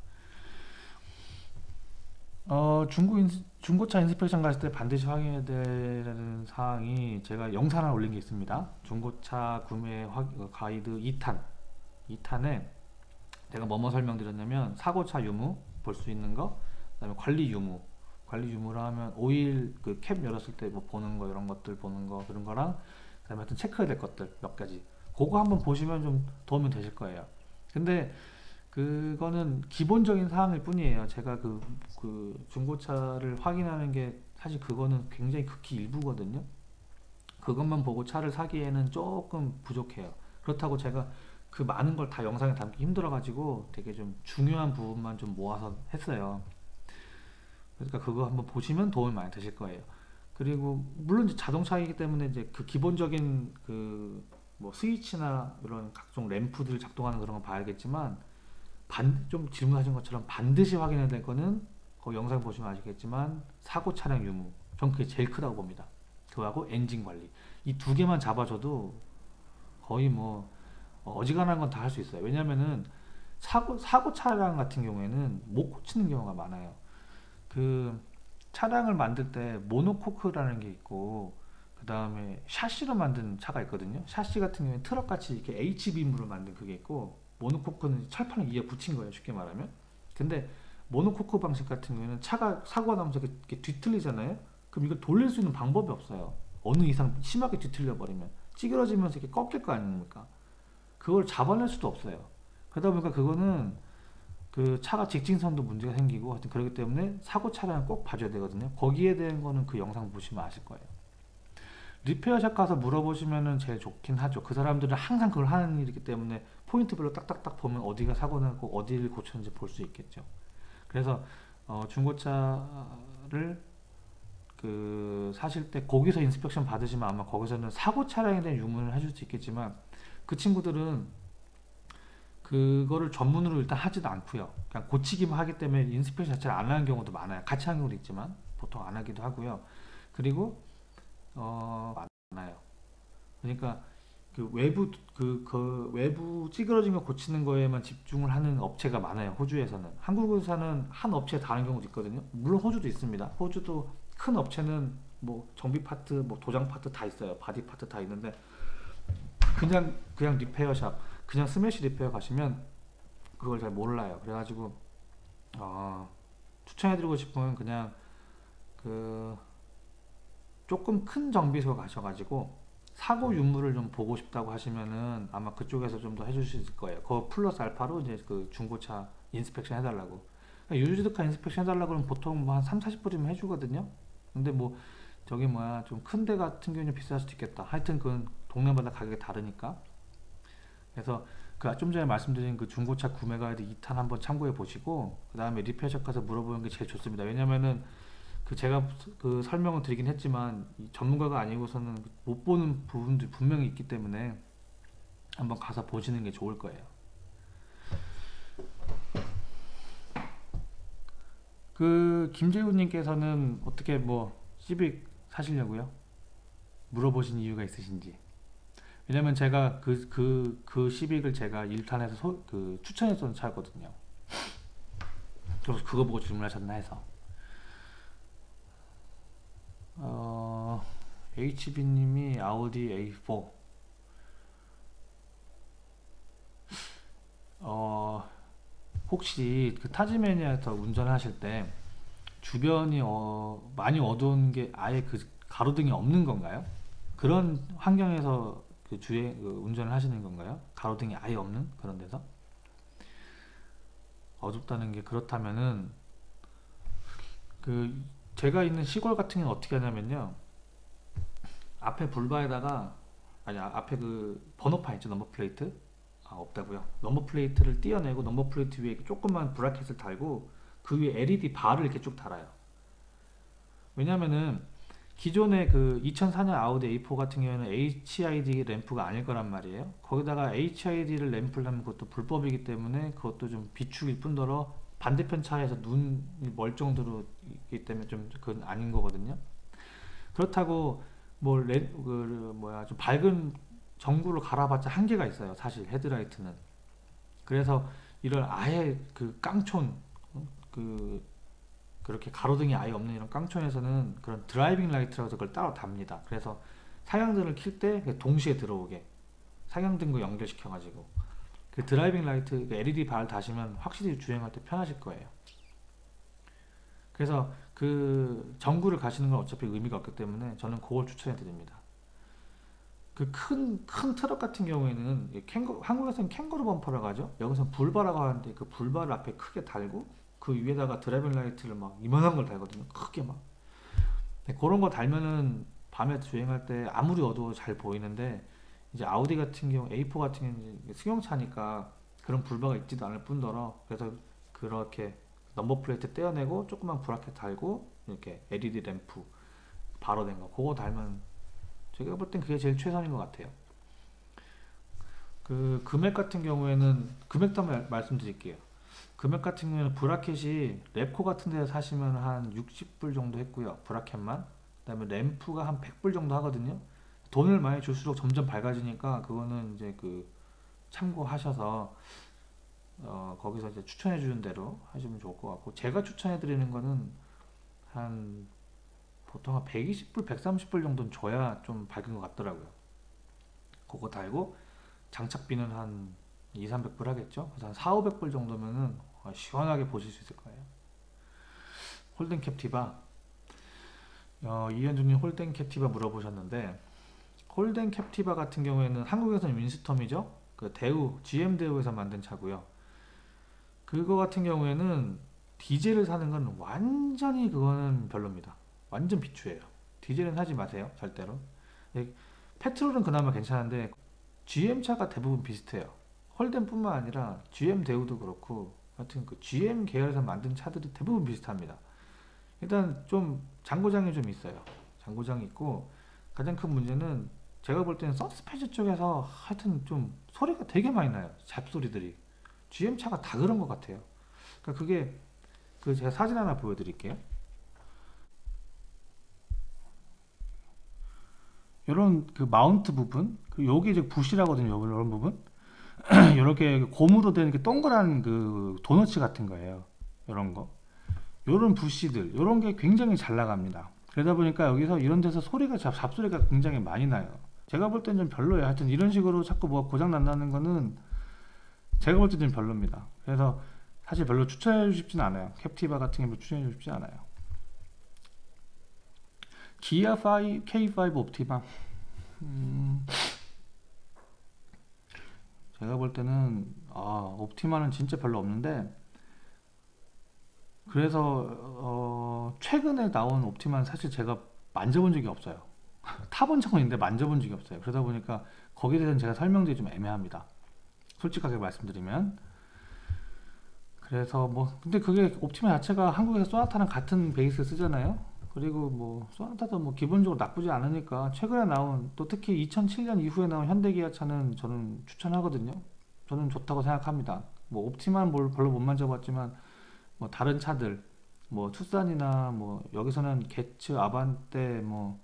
중고차 인스펙션 갔을 때 반드시 확인해야 되는 사항이, 제가 영상을 올린 게 있습니다. 중고차 구매 가이드 2탄에 제가 뭐뭐 설명드렸냐면, 사고차 유무 볼 수 있는 거, 그다음에 관리 유무라 하면 오일 그 캡 열었을 때 뭐 보는 거, 이런 것들 보는 거, 그런 거랑, 그다음에 하여튼 체크해야 될 것들 몇 가지, 그거 한번 보시면 좀 도움이 되실 거예요. 근데 그거는 기본적인 사항일 뿐이에요. 제가 그 중고차를 확인하는 게 사실 그거는 굉장히 극히 일부거든요. 그것만 보고 차를 사기에는 조금 부족해요. 그렇다고 제가 그 많은 걸 다 영상에 담기 힘들어가지고 되게 좀 중요한 부분만 좀 모아서 했어요. 그러니까 그거 한번 보시면 도움이 많이 되실 거예요. 그리고 물론 이제 자동차이기 때문에 이제 그 기본적인 그 뭐 스위치나 이런 각종 램프들 작동하는 그런 거 봐야겠지만, 좀 질문하신 것처럼 반드시 확인해야 될 거는 그 영상 보시면 아시겠지만 사고 차량 유무, 전 그게 제일 크다고 봅니다. 그거하고 엔진 관리, 이 두 개만 잡아줘도 거의 뭐 어지간한 건 다 할 수 있어요. 왜냐면은 사고 차량 같은 경우에는 못 고치는 경우가 많아요. 그 차량을 만들 때 모노코크라는 게 있고, 그 다음에 샤시로 만든 차가 있거든요. 샤시 같은 경우에 트럭같이 이렇게 H빔으로 만든 그게 있고, 모노코크는 철판을 위에 붙인 거예요, 쉽게 말하면. 근데 모노코크 방식 같은 경우에는 차가 사고가 나면서 이렇게 뒤틀리잖아요. 그럼 이걸 돌릴 수 있는 방법이 없어요. 어느 이상 심하게 뒤틀려 버리면 찌그러지면서 이렇게 꺾일 거 아닙니까? 그걸 잡아낼 수도 없어요. 그러다 보니까 그거는 그 차가 직진선도 문제가 생기고 하여튼 그렇기 때문에 사고 차량을 꼭 봐줘야 되거든요. 거기에 대한 거는 그 영상 보시면 아실 거예요. 리페어샵 가서 물어보시면은 제일 좋긴 하죠. 그 사람들은 항상 그걸 하는 일이기 때문에 포인트별로 딱딱딱 보면 어디가 사고 나고 어디를 고쳤는지 볼 수 있겠죠. 그래서 중고차를 그 사실 때 거기서 인스펙션 받으시면 아마 거기서는 사고 차량에 대한 유무를 해줄 수 있겠지만 그 친구들은 그거를 전문으로 일단 하지도 않고요. 그냥 고치기만 하기 때문에 인스펙션 자체를 안 하는 경우도 많아요. 같이 하는 경우도 있지만 보통 안 하기도 하고요. 그리고 많아요. 그러니까 그 외부 찌그러진 거 고치는 거에만 집중을 하는 업체가 많아요. 호주에서는. 한국에서는 한 업체에 다른 경우도 있거든요. 물론 호주도 있습니다. 호주도 큰 업체는 뭐 정비 파트, 뭐 도장 파트 다 있어요. 바디 파트 다 있는데 그냥 리페어샵, 그냥 스매시 리페어 가시면 그걸 잘 몰라요. 그래가지고 추천해드리고 싶은 그냥 그 조금 큰 정비소 가셔가지고 사고 유무를 좀 보고 싶다고 하시면은 아마 그쪽에서 좀 더 해줄 수 있을 거예요. 그거 플러스 알파로 이제 그 중고차 인스펙션 해달라고. 그러니까 유즈드카 인스펙션 해달라고 그러면 보통 뭐 한 3, 40불이면 해주거든요. 근데 뭐 저기 뭐야 좀 큰 데 같은 경우는 비쌀 수도 있겠다. 하여튼 그건 동네마다 가격이 다르니까. 그래서 그 좀 전에 말씀드린 그 중고차 구매 가이드 2탄 한번 참고해 보시고 그 다음에 리페어샵 가서 물어보는 게 제일 좋습니다. 왜냐면은 그 제가 그 설명을 드리긴 했지만 이 전문가가 아니고서는 못 보는 부분도 분명히 있기 때문에 한번 가서 보시는 게 좋을 거예요. 그 김재훈님께서는 어떻게 뭐 시빅 사시려고요? 물어보신 이유가 있으신지. 왜냐면 제가 그 시빅을 제가 1탄에서 추천했던 차거든요. 그래서 그거 보고 질문하셨나 해서. HB님이 아우디 A4 혹시 그 타지메니아에서 운전하실 때 주변이 많이 어두운 게 아예 그 가로등이 없는 건가요? 그런 환경에서 그 운전을 하시는 건가요? 가로등이 아예 없는 그런 데서? 어둡다는 게 그렇다면은 그 제가 있는 시골 같은 경우는 어떻게 하냐면요, 앞에 불바에다가 앞에 그 번호판 있죠, 넘버 플레이트. 없다고요. 넘버 플레이트를 띄어내고 넘버 플레이트 위에 조그만 브라켓을 달고 그 위에 LED 바를 이렇게 쭉 달아요. 왜냐면은 기존의 그 2004년 아우디 A4 같은 경우에는 HID 램프가 아닐 거란 말이에요. 거기다가 HID를 램프를 하면 그것도 불법이기 때문에 그것도 좀 비축일 뿐더러 반대편 차에서 눈이 멀 정도로 있기 때문에 좀 그건 아닌 거거든요. 그렇다고 뭐 좀 밝은 전구를 갈아봤자 한계가 있어요. 사실 헤드라이트는. 그래서 이런 아예 그 깡촌 그렇게 가로등이 아예 없는 이런 깡촌에서는 그런 드라이빙 라이트라고 해서 그걸 따로 답니다. 그래서 사양등을 킬 때 동시에 들어오게 사양등과 연결시켜 가지고 그 드라이빙 라이트 그 LED 바를 다시면 확실히 주행할 때 편하실 거예요. 그래서 그 전구를 가시는 건 어차피 의미가 없기 때문에 저는 그걸 추천해 드립니다. 그 큰 트럭 같은 경우에는 한국에서는 캥거루 범퍼라고 하죠. 여기서 불바라고 하는데 그 불바를 앞에 크게 달고 그 위에다가 드라이빙 라이트를 막 이만한 걸 달거든요. 크게 막. 네, 그런 거 달면은 밤에 주행할 때 아무리 어두워도 잘 보이는데 이제 아우디 같은 경우 A4 같은 경우는 승용차니까 그런 불바가 있지도 않을 뿐더러 그래서 그렇게 넘버 플레이트 떼어내고 조그만 브라켓 달고 이렇게 LED 램프 바로 된 거 그거 달면 제가 볼 땐 그게 제일 최선인 것 같아요. 그 금액 같은 경우에는 금액도 한번 말씀드릴게요. 금액 같은 경우에는 브라켓이 랩코 같은 데서 사시면 한 60불 정도 했고요. 브라켓만. 그 다음에 램프가 한 100불 정도 하거든요. 돈을 많이 줄수록 점점 밝아지니까 그거는 이제 그 참고하셔서 거기서 이제 추천해 주는 대로 하시면 좋을 것 같고, 제가 추천해 드리는 거는 한 보통 한 120불, 130불 정도는 줘야 좀 밝은 것 같더라고요. 그거 달고 장착비는 한 2, 300불 하겠죠? 그래서 한 4, 500불 정도면은 시원하게 보실 수 있을 거예요. 홀덴 캡티바. 이현주님 홀덴 캡티바 물어보셨는데, 홀덴 캡티바 같은 경우에는 한국에서는 윈스톰이죠? 그 GM 대우에서 만든 차고요. 그거 같은 경우에는 디젤을 사는 건 완전히 그거는 별로입니다. 완전 비추예요. 디젤은 사지 마세요. 절대로. 예, 페트롤은 그나마 괜찮은데 GM 차가 대부분 비슷해요. 홀덴뿐만 아니라 GM 대우도 그렇고 하여튼 그 GM 계열에서 만든 차들이 대부분 비슷합니다. 일단 좀 장고장이 좀 있어요. 장고장이 있고 가장 큰 문제는 제가 볼 때는 서스펜션 쪽에서 하여튼 좀 소리가 되게 많이 나요. 잡소리들이. GM 차가 다 그런 것 같아요. 그러니까 그게 그 제가 사진 하나 보여드릴게요. 이런 그 마운트 부분, 그 요게 이제 부시라거든요. 이런 부분. 이렇게 고무로 된 그 동그란 그 도너츠 같은 거예요. 이런 거. 요런 부시들, 요런 게 굉장히 잘 나갑니다. 그러다 보니까 여기서 이런 데서 소리가 잡소리가 굉장히 많이 나요. 제가 볼 땐 좀 별로예요. 하여튼 이런 식으로 자꾸 뭐가 고장 난다는 거는 제가 볼 때 좀 별로입니다. 그래서 사실 별로 추천해 주고 싶진 않아요. 캡티바 같은 게 추천해 주고 싶진 않아요. 기아 K5 옵티마. 제가 볼 때는 옵티마는 진짜 별로 없는데, 그래서 최근에 나온 옵티마는 사실 제가 만져본 적이 없어요. 타본 적은 있는데 만져본 적이 없어요. 그러다 보니까 거기에 대해서는 제가 설명드리기 좀 애매합니다. 솔직하게 말씀드리면. 그래서 뭐 근데 그게 옵티마 자체가 한국에서 소나타랑 같은 베이스 쓰잖아요. 그리고 뭐 소나타도 뭐 기본적으로 나쁘지 않으니까 최근에 나온, 또 특히 2007년 이후에 나온 현대기아차는 저는 추천하거든요. 저는 좋다고 생각합니다. 뭐 옵티마는 별로 못 만져봤지만 뭐 다른 차들, 뭐 투싼이나 뭐 여기서는 게츠, 아반떼, 뭐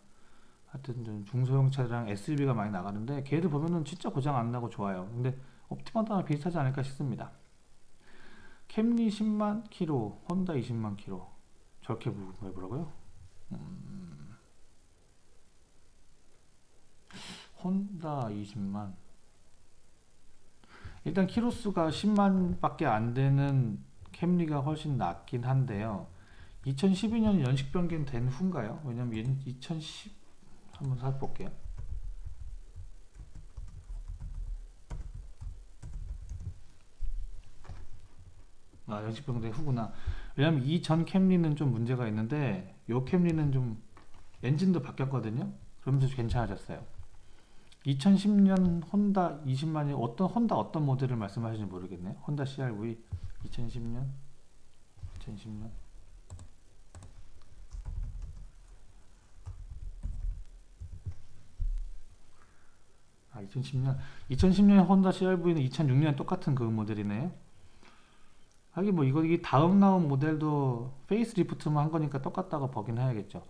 하여튼 좀 중소형 차랑 SUV가 많이 나가는데 걔들 보면은 진짜 고장 안 나고 좋아요. 근데 옵티마도 아마 비슷하지 않을까 싶습니다. 캠리 10만 킬로, 혼다 20만 킬로. 저렇게 뭐라고요? 혼다 20만. 일단 키로수가 10만 밖에 안 되는 캠리가 훨씬 낫긴 한데요. 2012년 연식 변경 된 후인가요? 왜냐면 2010 한번 살펴볼게요. 연식 변경 된 후구나. 왜냐면 이전 캠리는 좀 문제가 있는데 요 캠리는 좀 엔진도 바뀌었거든요. 그러면서 괜찮아졌어요. 2010년 혼다 20만이 어떤 모델을 말씀하시는지 모르겠네요. 혼다 CR-V 2010년 2010년 혼다 CR-V는 2006년 똑같은 그 모델이네요. 하긴 뭐 이 다음 나온 모델도 페이스리프트만 한 거니까 똑같다고 보긴 해야겠죠.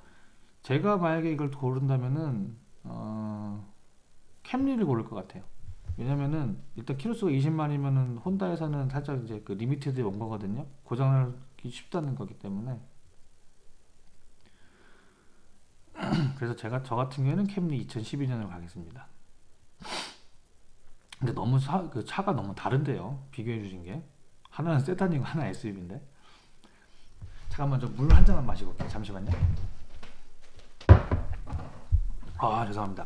제가 만약에 이걸 고른다면은 캠리를 고를 것 같아요. 왜냐면은 일단 키로수가 20만이면은 혼다에서는 살짝 이제 그 리미티드에 온 거거든요. 고장나기 쉽다는 거기 때문에. 그래서 저 같은 경우에는 캠리 2012년으로 가겠습니다. 근데 너무 그 차가 너무 다른데요. 비교해 주신 게. 하나는 세단이고 하나는 SUV인데. 잠깐만 저 물 한 잔만 마시고 올게요. 잠시만요. 죄송합니다.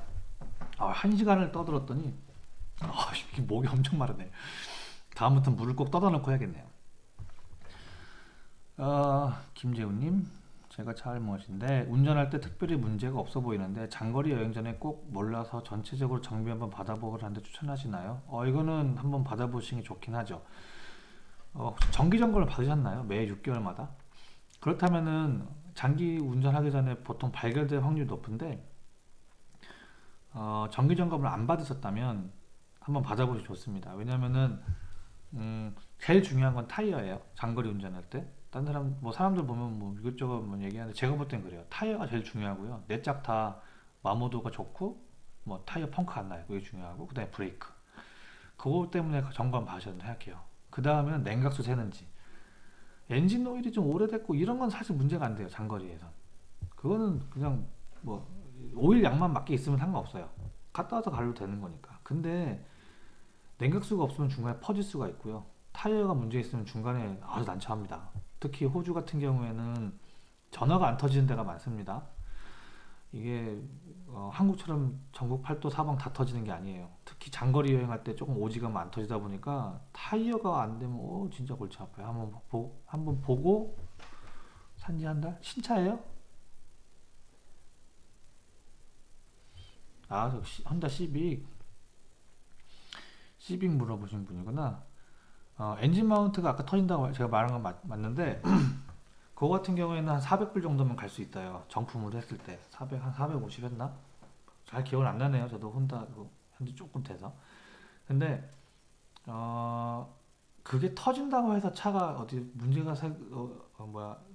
1시간을 떠들었더니 이게 목이 엄청 마르네. 다음부터는 물을 꼭 떠다 놓고 해야겠네요. 김재훈님, 제가 차 할머니인데 운전할 때 특별히 문제가 없어 보이는데 장거리 여행 전에 꼭 몰라서 전체적으로 정비 한번 받아보고 하는데 추천하시나요? 이거는 한번 받아보시는 게 좋긴 하죠. 정기 점검을 받으셨나요? 매 6개월마다? 그렇다면은 장기 운전하기 전에 보통 발견될 확률이 높은데 정기 점검을 안 받으셨다면 한번 받아보시 좋습니다. 왜냐면은 제일 중요한 건 타이어예요. 장거리 운전할 때. 딴 사람들 보면 뭐 이것저것 뭐 얘기하는데 제가 볼 땐 그래요. 타이어가 제일 중요하고요. 네 짝 다 마모도가 좋고 뭐 타이어 펑크 안 나요. 그게 중요하고 그다음에 브레이크. 그거 때문에 점검 받으셔도 생각해요. 그 다음에는 냉각수 새는지, 엔진 오일이 좀 오래됐고 이런 건 사실 문제가 안 돼요. 장거리에서 그거는 그냥 뭐 오일 양만 맞게 있으면 상관없어요. 갔다 와서 갈로 되는 거니까. 근데 냉각수가 없으면 중간에 퍼질 수가 있고요. 타이어가 문제 있으면 중간에 아주 난처합니다. 특히 호주 같은 경우에는 전화가 안 터지는 데가 많습니다. 이게 한국처럼 전국 팔도 사방 다 터지는 게 아니에요. 특히 장거리 여행할 때 조금 오지가면 안 터지다 보니까 타이어가 안 되면 진짜 골치 아파요. 한번 보고 산지 한 달? 신차예요? 저 혼다 시빅 물어보신 분이구나. 엔진 마운트가 아까 터진다고 제가 말한 건 맞는데 그거 같은 경우에는 한 400불 정도면 갈 수 있어요. 정품으로 했을 때 450 했나? 잘 기억은 안 나네요. 저도 혼다 이거 한지 조금 돼서. 근데 그게 터진다고 해서 차가 어디 문제가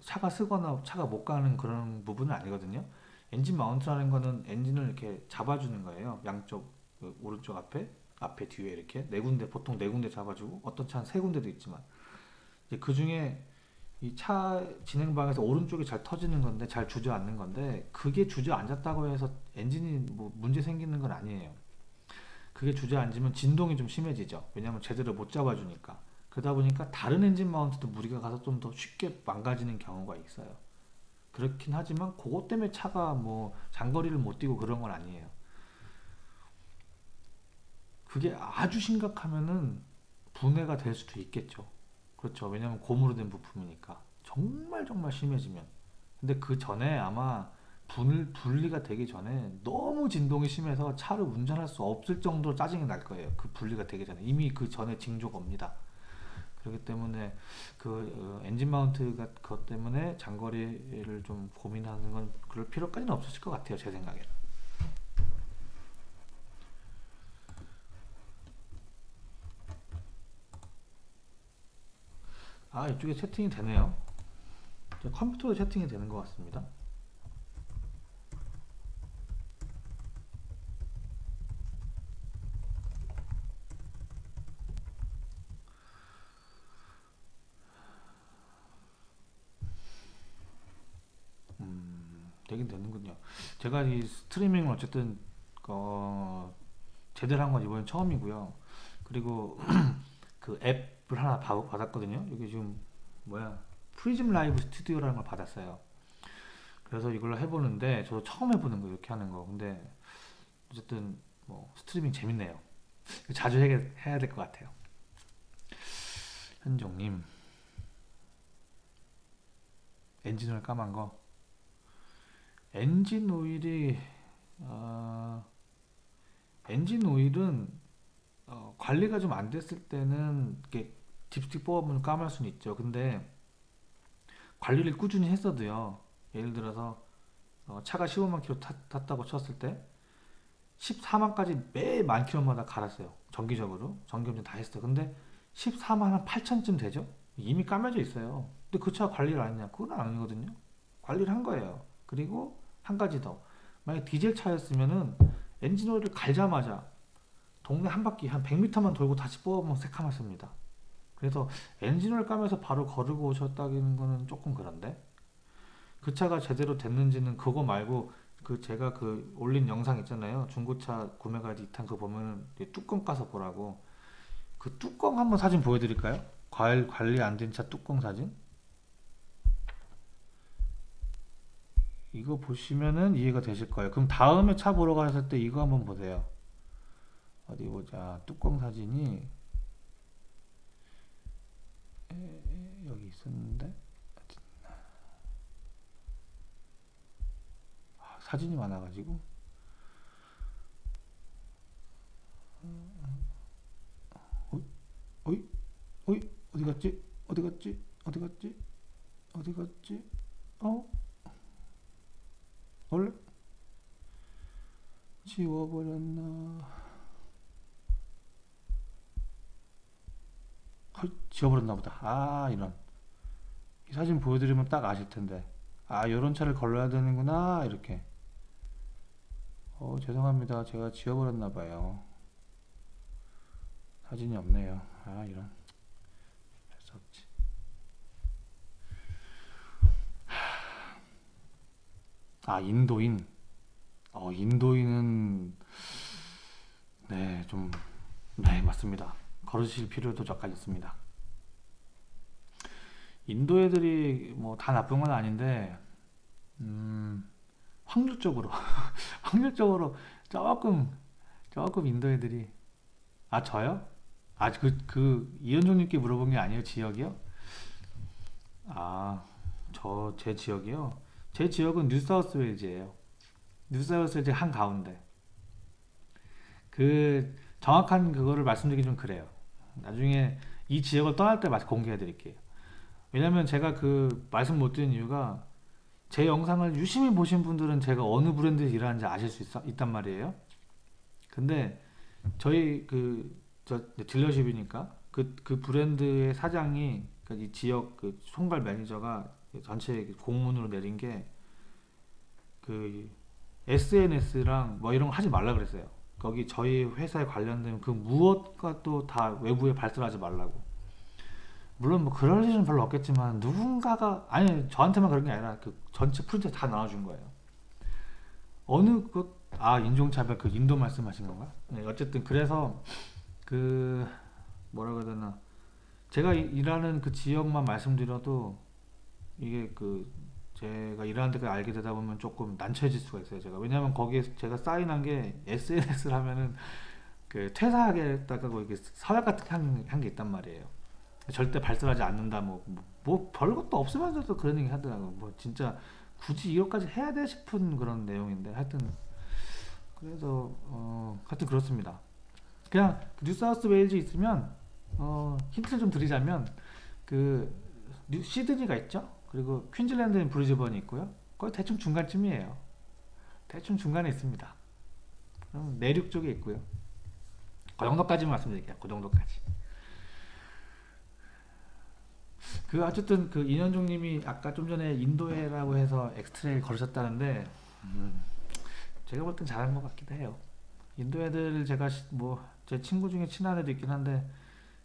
차가 쓰거나 차가 못 가는 그런 부분은 아니거든요. 엔진 마운트라는 거는 엔진을 이렇게 잡아주는 거예요. 양쪽 오른쪽 앞에 뒤에 이렇게 네 군데, 보통 네 군데 잡아주고 어떤 차는 세 군데도 있지만 이제 그 중에 이 차 진행방에서 오른쪽이 잘 터지는 건데 잘 주저앉는 건데 그게 주저앉았다고 해서 엔진이 뭐 문제 생기는 건 아니에요. 그게 주저앉으면 진동이 좀 심해지죠. 왜냐하면 제대로 못 잡아주니까. 그러다 보니까 다른 엔진 마운트도 무리가 가서 좀 더 쉽게 망가지는 경우가 있어요. 그렇긴 하지만 그것 때문에 차가 뭐 장거리를 못 뛰고 그런 건 아니에요. 그게 아주 심각하면은 분해가 될 수도 있겠죠. 그렇죠. 왜냐면 고무로 된 부품이니까. 정말 정말 심해지면. 근데 그 전에 아마 분리가 되기 전에 너무 진동이 심해서 차를 운전할 수 없을 정도로 짜증이 날 거예요. 그 분리가 되기 전에. 이미 그 전에 징조가 옵니다. 그렇기 때문에 엔진 마운트가 그것 때문에 장거리를 좀 고민하는 건 그럴 필요까지는 없으실 것 같아요. 제 생각에는. 이쪽에 채팅이 되네요. 컴퓨터로 채팅이 되는 것 같습니다. 되긴 되는군요. 제가 이 스트리밍을 어쨌든 제대로 한 건 이번엔 처음이고요. 그리고 그 앱을 하나 받았거든요. 여기 지금 프리즘 라이브 스튜디오라는 걸 받았어요. 그래서 이걸로 해보는데 저도 처음 해보는 거 이렇게 하는 거. 근데 어쨌든 뭐 스트리밍 재밌네요. 자주 해야 될 것 같아요. 현종님 엔진오일 까만 거. 엔진 오일이 엔진 오일은 관리가 좀 안 됐을 때는 이렇게 딥스틱 뽑아보면 까만 수는 있죠. 근데 관리를 꾸준히 했어도요. 예를 들어서 차가 15만 킬로 탔다고 쳤을 때 14만까지 매 만 킬로마다 갈았어요. 정기적으로 정기운전 다 했어요. 근데 14만 한 8천쯤 되죠. 이미 까매져 있어요. 근데 그 차 관리를 안 했냐? 그건 아니거든요. 관리를 한 거예요. 그리고 한 가지 더, 만약 디젤 차였으면은 엔진 오일을 갈자마자 동네 한 바퀴 한 100m만 돌고 다시 뽑아보면 새카맣습니다. 그래서 엔진 오일 까면서 바로 거르고 오셨다는 거는 조금 그런데, 그 차가 제대로 됐는지는 그거 말고 제가 올린 영상 있잖아요. 중고차 구매가이드 2탄 그거 보면 뚜껑 까서 보라고. 그 뚜껑 한번 사진 보여드릴까요? 관리 안 된 차 뚜껑 사진. 이거 보시면은 이해가 되실 거예요. 그럼 다음에 차 보러 갔을 때 이거 한번 보세요. 어디 보자. 뚜껑 사진이 여기 있었는데 사진이 많아가지고 어이 어이 어디 갔지? 어디 갔지? 어디 갔지? 어디 갔지? 원래 지워버렸나? 지워버렸나 보다. 이런. 이 사진 보여드리면 딱 아실 텐데. 요런 차를 걸러야 되는구나. 이렇게. 죄송합니다. 제가 지워버렸나 봐요. 사진이 없네요. 이런. 할 수 없지. 인도인. 인도인은 네, 맞습니다. 걸으실 필요도 잠깐 있습니다. 인도 애들이 뭐 다 나쁜 건 아닌데 확률적으로 확률적으로 조금 인도 애들이. 아, 저요? 아, 이현종님께 물어본 게 아니에요, 지역이요? 아, 제 지역이요? 제 지역은 뉴사우스웨일즈예요. 뉴사우스웨일즈 한가운데. 그 정확한 그거를 말씀드리기 좀 그래요. 나중에 이 지역을 떠날 때 공개해 드릴게요. 왜냐면 제가 그 말씀 못 드린 이유가, 제 영상을 유심히 보신 분들은 제가 어느 브랜드에서 일하는지 아실 수 있단 말이에요. 근데 저희 딜러십이니까 그 브랜드의 사장이, 그러니까 이 지역 그 총괄 매니저가 전체 공문으로 내린 게, 그 SNS랑 뭐 이런 거 하지 말라 그랬어요. 거기 저희 회사에 관련된 그 무엇과 또 다 외부에 발설하지 말라고. 물론 뭐 그럴 일은 별로 없겠지만, 누군가가, 아니 저한테만 그런 게 아니라 그 전체 프린트 다 나눠준 거예요. 인종차별, 그 인도 말씀하신 건가? 네, 어쨌든 그래서 그 뭐라고 해야 되나, 제가 일하는 그 지역만 말씀드려도 이게 제가 일하는 데까지 알게 되다 보면 조금 난처해질 수가 있어요. 왜냐면 거기에 제가 사인한 게, SNS를 하면은 그 퇴사하겠다고 이게 서약 같은 한 게 있단 말이에요. 절대 발설하지 않는다, 뭐 별것도 없으면서도 그런 얘기 하더라고. 뭐 진짜 굳이 이것까지 해야 돼 싶은 그런 내용인데, 하여튼 그래서 하여튼 그렇습니다. 그냥 뉴사우스 웨일즈 있으면, 힌트를 좀 드리자면, 시드니가 있죠. 그리고 퀸즐랜드는 브리즈번이 있고요. 거의 대충 중간쯤이에요. 대충 중간에 있습니다. 내륙 쪽에 있고요. 그 정도까지만 말씀드릴게요. 그 정도까지. 어쨌든 이현종님이 아까 좀 전에 인도해라고 해서 엑스트레일 걸으셨다는데, 제가 볼 땐 잘한 것 같기도 해요. 인도 애들, 제가 제 친구 중에 친한 애도 있긴 한데,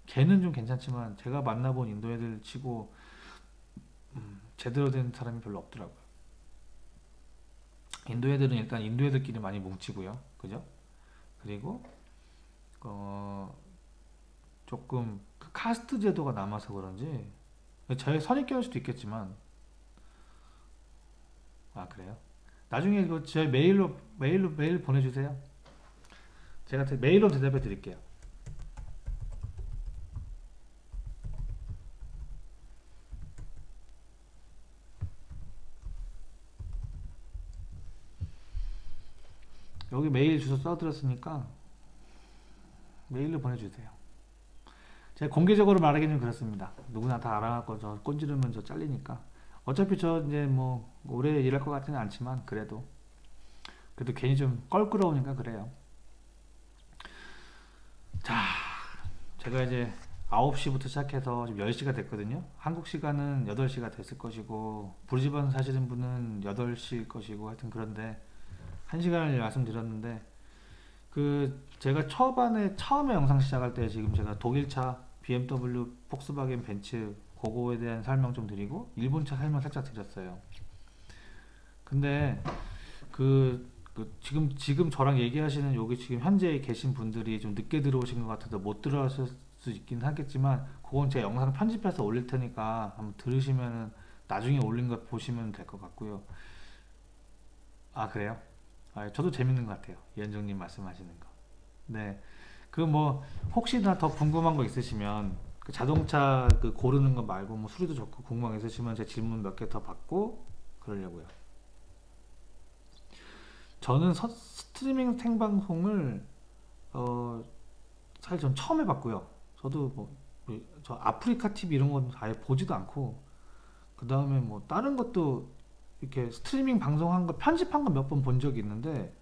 걔는 좀 괜찮지만 제가 만나본 인도 애들 치고 제대로 된 사람이 별로 없더라고요. 인도 애들은 일단 인도 애들끼리 많이 뭉치고요, 그죠? 그리고 조금 카스트 제도가 남아서 그런지, 저의 선입견일 수도 있겠지만, 아, 그래요? 나중에 제 메일 보내주세요. 제가 메일로 대답해 드릴게요. 여기 메일 주소 써드렸으니까 메일로 보내주세요. 제가 공개적으로 말하기는 그렇습니다. 누구나 다 알아갖고 저 꼰지르면 저 잘리니까. 어차피 저 이제 뭐 오래 일할 것 같지는 않지만, 그래도 괜히 좀 껄끄러우니까 그래요. 자, 제가 이제 9시부터 시작해서 지금 10시가 됐거든요. 한국 시간은 8시가 됐을 것이고, 브리즈번 사시는 분은 8시일 것이고, 하여튼 그런데 1시간을 말씀드렸는데, 제가 처음에 영상 시작할 때, 지금 제가 독일차 BMW, 폭스바겐 벤츠 그거에 대한 설명 좀 드리고, 일본차 설명 살짝 드렸어요. 근데 지금 저랑 얘기하시는 여기 지금 현재 계신 분들이 좀 늦게 들어오신 것 같아서 못 들어왔을 수 있긴 하겠지만, 그건 제 영상 편집해서 올릴 테니까 한번 들으시면은, 나중에 올린 거 보시면 될 것 같고요. 아, 그래요? 저도 재밌는 것 같아요, 이현정님 말씀하시는 거. 네, 혹시나 더 궁금한 거 있으시면, 자동차 고르는 거 말고 뭐 수리도 좋고 궁금한 거 있으시면 제 질문 몇 개 더 받고 그러려고요. 저는 스트리밍 생방송을 사실 전 처음 해봤고요. 저도 저 아프리카 TV 이런 건 아예 보지도 않고, 그 다음에 뭐 다른 것도 이렇게 스트리밍 방송한 거 편집한 거 몇 번 본 적이 있는데,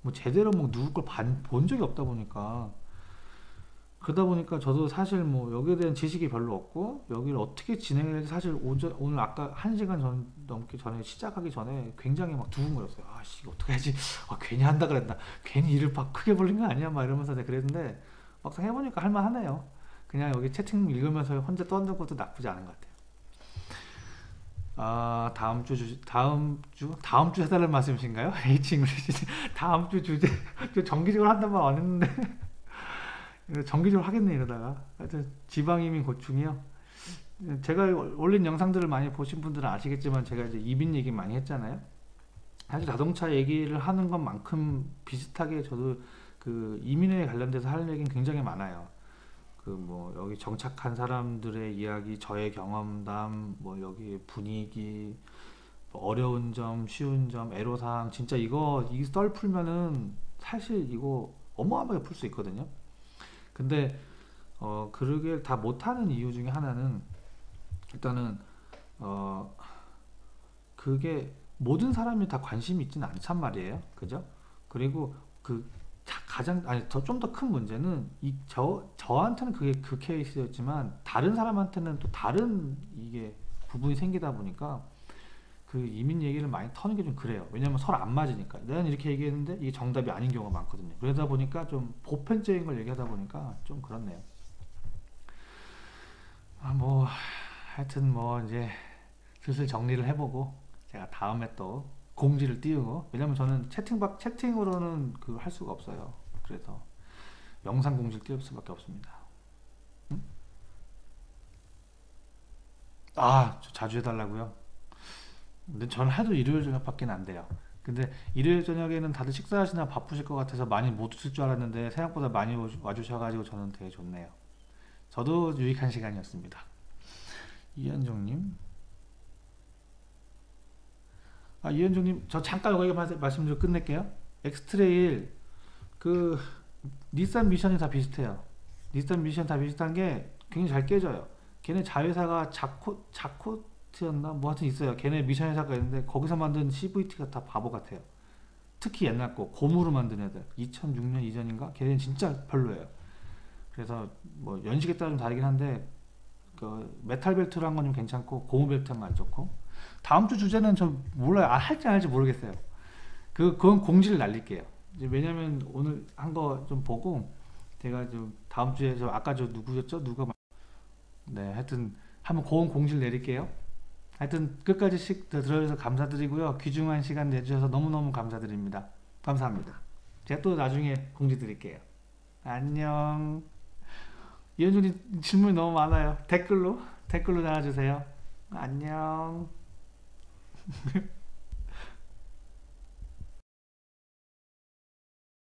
뭐 제대로 누구 걸 본 적이 없다 보니까, 그러다 보니까 저도 사실 뭐 여기에 대한 지식이 별로 없고, 여기를 어떻게 진행해야 될지 사실 오늘 아까 1시간 넘게 전에 시작하기 전에 굉장히 막 두근거렸어요. 아씨, 이거 어떻게 하지? 괜히 한다 그랬나? 괜히 일을 막 크게 벌린 거 아니야? 막 이러면서 내가 그랬는데, 막상 해보니까 할만하네요. 그냥 여기 채팅 읽으면서 혼자 떠드는 것도 나쁘지 않은 것 같아요. 다음 주 해달라는 말씀이신가요? H잉글리시 다음 주 주제 정기적으로 한단 말 안 했는데 정기적으로 하겠네 이러다가. 하여튼 지방이민 고충이요. 제가 올린 영상들을 많이 보신 분들은 아시겠지만, 제가 이제 이민 얘기 많이 했잖아요. 사실 자동차 얘기를 하는 것만큼 비슷하게 저도 그 이민에 관련돼서 할 얘기는 굉장히 많아요. 그 뭐 여기 정착한 사람들의 이야기, 저의 경험담, 뭐 여기 분위기, 뭐 어려운 점, 쉬운 점, 애로사항, 진짜 이거 이 썰 풀면은 사실 이거 어마어마하게 풀 수 있거든요. 근데 그러길 다 못하는 이유 중에 하나는 일단은 어 그게 모든 사람이 다 관심이 있지는 않단 말이에요. 그죠? 그리고 그 가장 아니 더 좀 더 큰 문제는 이 저한테는 그게 그 케이스였지만 다른 사람한테는 또 다른 이게 부분이 생기다 보니까 그 이민 얘기를 많이 터는 게 좀 그래요. 왜냐면 서로 안 맞으니까. 내가 이렇게 얘기했는데 이게 정답이 아닌 경우가 많거든요. 그러다 보니까 좀 보편적인 걸 얘기하다 보니까 좀 그렇네요. 뭐 하여튼 뭐 이제 슬슬 정리를 해보고 제가 다음에 또 공지를 띄우고, 왜냐면 저는 채팅으로는 그 할 수가 없어요. 그래서 영상 공지를 띄울 수밖에 없습니다. 응? 저 자주 해달라고요? 근데 저는 하도 일요일 저녁밖에 안 돼요. 근데 일요일 저녁에는 다들 식사하시나 바쁘실 것 같아서 많이 못 오실 줄 알았는데 생각보다 많이 와주셔가지고 저는 되게 좋네요. 저도 유익한 시간이었습니다. 이현종님, 이현종님, 저 잠깐 여기 말씀 좀 끝낼게요. 엑스트레일 그 닛산 미션이 다 비슷해요. 닛산 미션 다 비슷한 게 굉장히 잘 깨져요. 걔네 자회사가 자코트였나 뭐 하여튼 있어요. 걔네 미션 회사가 있는데 거기서 만든 CVT가 다 바보 같아요. 특히 옛날 거 고무로 만든 애들 2006년 이전인가 걔네는 진짜 별로예요. 그래서 뭐 연식에 따라 좀 다르긴 한데 그 메탈 벨트로 한 건 좀 괜찮고 고무 벨트는 안 좋고. 다음 주 주제는 저 몰라요. 할지 안 할지 모르겠어요. 그건 공지를 날릴게요. 이제 왜냐면 오늘 한 거 좀 보고 제가 좀 다음 주에 아까 저 누구였죠? 네, 하여튼 한번 고온 공지를 내릴게요. 하여튼 끝까지 들어주셔서 감사드리고요. 귀중한 시간 내주셔서 너무너무 감사드립니다. 감사합니다. 제가 또 나중에 공지 드릴게요. 안녕. 이현준이 질문이 너무 많아요. 댓글로 달아주세요. 안녕.